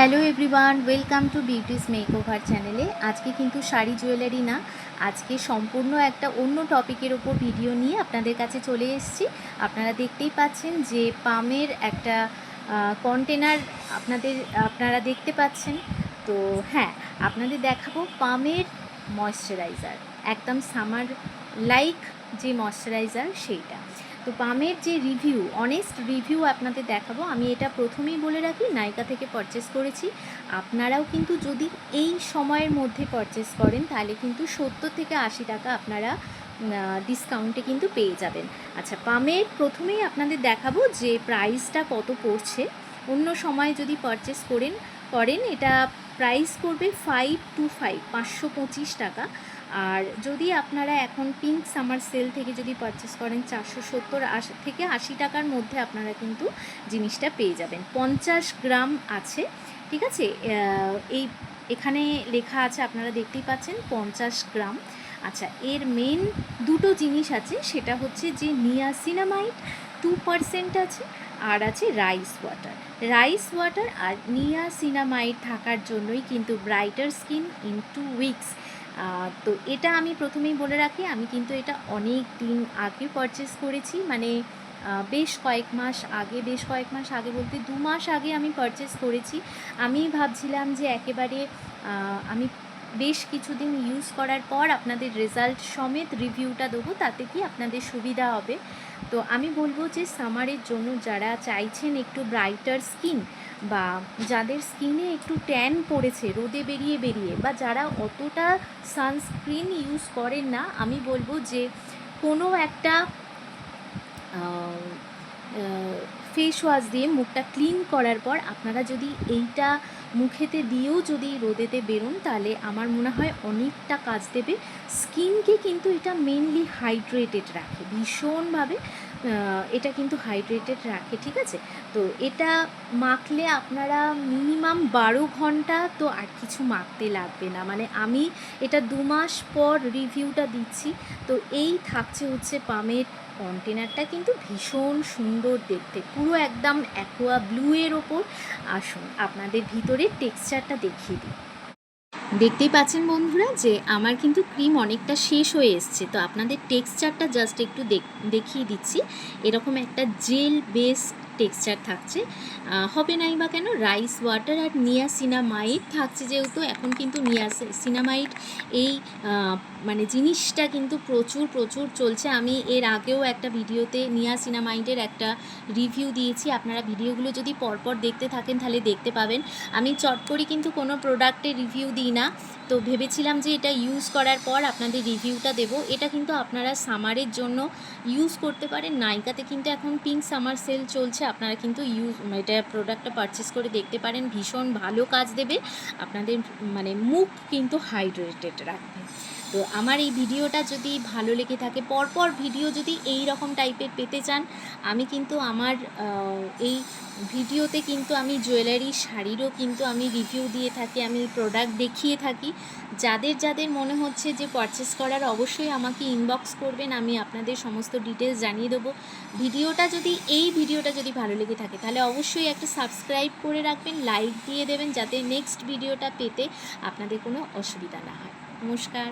Hello everyone, welcome to beauties makeover চ্যানেলে। আজকে কিন্তু শাড়ি জুয়েলারি না, আজকে সম্পূর্ণ একটা অন্য টপিকের ওপর ভিডিও নিয়ে আপনাদের কাছে চলে এসেছি। আপনারা দেখতেই পাচ্ছেন যে পামের একটা কন্টেনার আপনারা দেখতে পাচ্ছেন। তো হ্যাঁ, আপনাদের দেখাবো পামের ময়শ্চারাইজার, একদম সামার লাইক যে ময়শ্চারাইজার সেইটা। তো পামের যে রিভিউ, অনেস্ট রিভিউ আপনাদের দেখাবো। আমি এটা প্রথমেই বলে রাখি, নাইকা থেকে পারচেস করেছি। আপনারাও কিন্তু যদি এই সময়ের মধ্যে পারচেস করেন তাহলে কিন্তু 70 থেকে 80 টাকা আপনারা ডিসকাউন্টে কিন্তু পেয়ে যাবেন। আচ্ছা, পামের প্রথমেই আপনাদের দেখাবো যে প্রাইসটা কত পড়ছে। অন্য সময় যদি পারচেস করেন এটা প্রাইস করবে 525 টাকা। আর যদি আপনারা এখন পিঙ্ক সামার সেল থেকে যদি পারচেস করেন 470 থেকে 80 টাকার মধ্যে আপনারা কিন্তু জিনিসটা পেয়ে যাবেন। 50 গ্রাম আছে, ঠিক আছে। এখানে লেখা আছে, আপনারা দেখতেই পাচ্ছেন 50 গ্রাম। আচ্ছা, এর মেন দুটো জিনিস আছে, সেটা হচ্ছে যে নিয়াসিনামাইড 2% আছে, আর আছে রাইস ওয়াটার আর নিয়াসিনামাইড থাকার জন্যই কিন্তু ব্রাইটার স্কিন ইন 2 উইকস। তো এটা আমি প্রথমেই বলে রাখি, আমি কিন্তু এটা অনেক দিন আগে পারচেস করেছি, মানে বেশ কয়েক মাস আগে বলতে 2 মাস আগে আমি পারচেস করেছি। আমি ভাবছিলাম যে একেবারে আমি বেশ কিছুদিন ইউজ করার পর আপনাদের রেজাল্ট সমেত রিভিউটা দেবো, তাতে কি আপনাদের সুবিধা হবে। তো আমি বলবো যে সামারের জন্য যারা চাইছেন একটু ব্রাইটার স্কিন, বা যাদের স্কিনে একটু ট্যান পড়েছে রোদে বেরিয়ে বা যারা অতটা সানস্ক্রিন ইউজ করেন না, আমি বলবো যে কোনো একটা ফেস ওয়াশ দিয়ে মুখটা ক্লিন করার পর আপনারা যদি এইটা মুখেতে দিয়েও যদি রোদেতে বেরোন, তাহলে আমার মনে হয় অনেকটা কাজ দেবে। স্কিনকে কিন্তু এটা মেনলি হাইড্রেটেড রাখে ভীষণভাবে, এটা কিন্তু হাইড্রেটেড রাখে, ঠিক আছে। তো এটা মাখলে আপনারা মিনিমাম 12 ঘন্টা তো আর কিছু মাখতে লাগবে না। মানে আমি এটা 2 মাস পর রিভিউটা দিচ্ছি। তো এই থাকছে হচ্ছে পামের কন্টেনারটা, কিন্তু ভীষণ সুন্দর দেখতে, পুরো একদম অ্যাকোয়া ব্লুয়ের ওপর। আসুন আপনাদের ভিতরের টেক্সচারটা দেখিয়ে দিই। দেখতেই পাচ্ছেন বন্ধুরা যে আমার কিন্তু ক্রিম অনেকটা শেষ হয়ে এসছে। তো আপনাদের টেক্সচারটা জাস্ট একটু দেখিয়ে দিচ্ছি। এরকম একটা জেল বেস টেক্সচার থাকছে, হবে নাই বা কেন, রাইস ওয়াটার আর নিয়াসিনামাইড থাকছে যেহেতু। এখন কিন্তু নিয়াসিনামাইড এই মানে জিনিসটা কিন্তু প্রচুর চলছে। আমি এর আগেও একটা ভিডিওতে নিয়াসিনামাইডের একটা রিভিউ দিয়েছি, আপনারা ভিডিওগুলো যদি পরপর দেখতে থাকেন তাহলে দেখতে পাবেন। আমি চট করে কিন্তু কোনো প্রোডাক্টের রিভিউ দিই না, তো ভেবেছিলাম যে এটা ইউজ করার পর আপনাদের রিভিউটা দেব। এটা কিন্তু আপনারা সামারের জন্য ইউজ করতে পারেন। নাইকাতে কিন্তু এখন পিঙ্ক সামার সেল চলছে, আপনারা কিন্তু এটা প্রোডাক্টটা পারচেস করে দেখতে পারেন, ভীষণ ভালো কাজ দেবে আপনাদের, মানে মুখ কিন্তু হাইড্রেটেড রাখবে। তো আমার এই ভিডিওটা যদি ভালো লেগে থাকে, পরপর ভিডিও যদি এই রকম টাইপের পেতে চান, আমি কিন্তু আমার এই ভিডিওতে কিন্তু আমি জুয়েলারি শাড়িরও কিন্তু আমি রিভিউ দিয়ে থাকি, আমি প্রোডাক্ট দেখিয়ে থাকি। যাদের মনে হচ্ছে যে পারচেস করার, অবশ্যই আমাকে ইনবক্স করবেন, আমি আপনাদের সমস্ত ডিটেলস জানিয়ে দেবো। এই ভিডিওটা যদি ভালো লেগে থাকে তাহলে অবশ্যই একটা সাবস্ক্রাইব করে রাখবেন, লাইক দিয়ে দেবেন, যাতে নেক্সট ভিডিওটা পেতে আপনাদের কোনো অসুবিধা না হয়। নমস্কার।